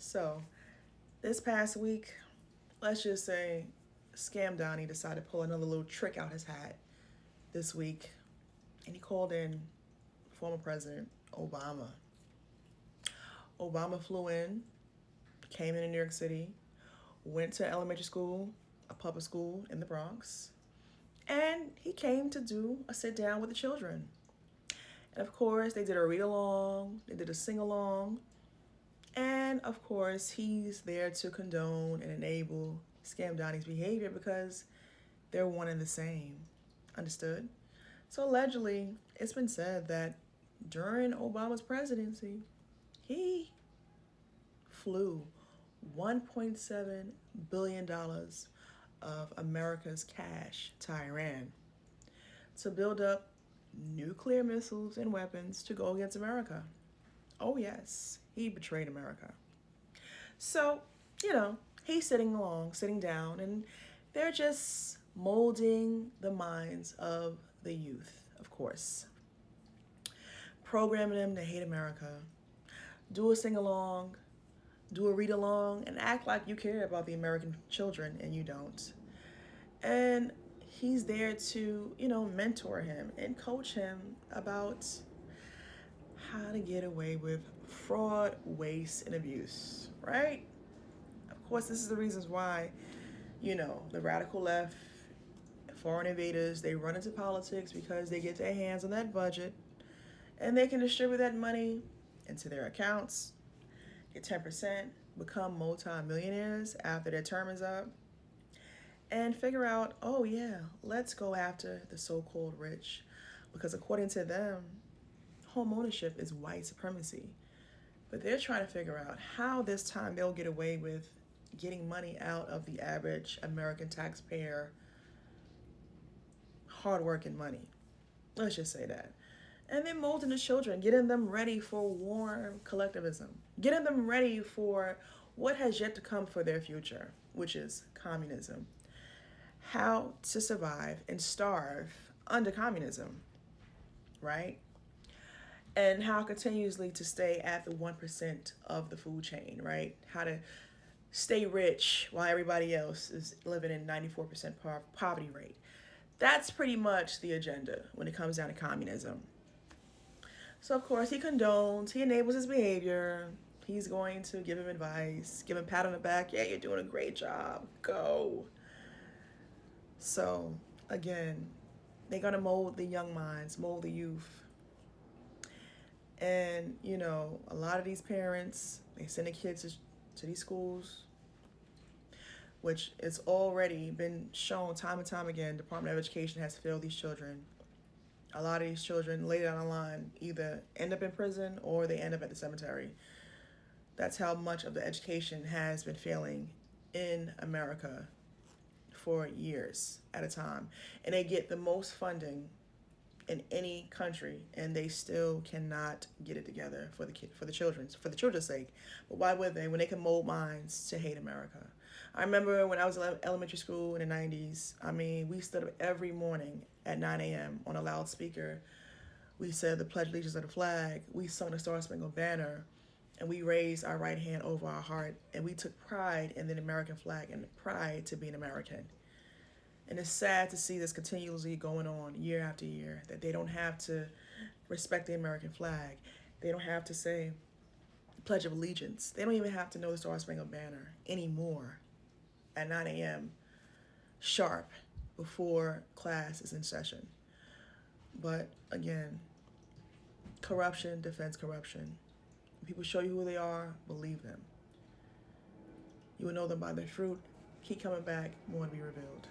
So, this past week, let's just say Scamdani decided to pull another little trick out his hat this week, and he called in former President Obama. Obama flew in, came into New York City, went to elementary school, a public school in the Bronx, and he came to do a sit down with the children. And of course, they did a read along, they did a sing along, and of course, he's there to condone and enable Scamdani's behavior because they're one and the same. Understood? So allegedly, it's been said that during Obama's presidency, he flew $1.7 billion of America's cash to Iran to build up nuclear missiles and weapons to go against America. Oh, yes, he betrayed America. So, he's sitting down, and they're just molding the minds of the youth, of course. Programming them to hate America, do a sing along, do a read along, and act like you care about the American children, and you don't. And he's there to, mentor him and coach him about how to get away with fraud, waste, and abuse, right? Of course, this is the reasons why, the radical left, foreign invaders, they run into politics because they get their hands on that budget and they can distribute that money into their accounts, get 10%, become multi-millionaires after their term is up, and figure out, oh yeah, let's go after the so-called rich. Because according to them, home ownership is white supremacy. But they're trying to figure out how this time they'll get away with getting money out of the average American taxpayer, hardworking money. Let's just say that. And then molding the children, getting them ready for warm collectivism, getting them ready for what has yet to come for their future, which is communism. How to survive and starve under communism, right? And how continuously to stay at the 1% of the food chain, right? How to stay rich while everybody else is living in 94% poverty rate. That's pretty much the agenda when it comes down to communism. So, of course, he condones, he enables his behavior. He's going to give him advice, give him a pat on the back. Yeah, you're doing a great job. Go. So, again, they're going to mold the young minds, mold the youth. And, a lot of these parents, they send their kids to these schools, which it's already been shown time and time again. Department of Education has failed these children. A lot of these children later down the line either end up in prison or they end up at the cemetery. That's how much of the education has been failing in America for years at a time. And they get the most funding in any country, and they still cannot get it together for the children's sake. But why would they when they can mold minds to hate America? I remember when I was in elementary school in the 90s. We stood up every morning at 9 a.m. on a loudspeaker. We said the Pledge of Allegiance of the flag. We sung the Star Spangled Banner, and we raised our right hand over our heart, and we took pride in the American flag and pride to be an American. And it's sad to see this continuously going on year after year, that they don't have to respect the American flag. They don't have to say the Pledge of Allegiance. They don't even have to know the Star Spangled Banner anymore at 9 a.m. sharp before class is in session. But again, corruption defends corruption. When people show you who they are, believe them. You will know them by their fruit. Keep coming back, more to be revealed.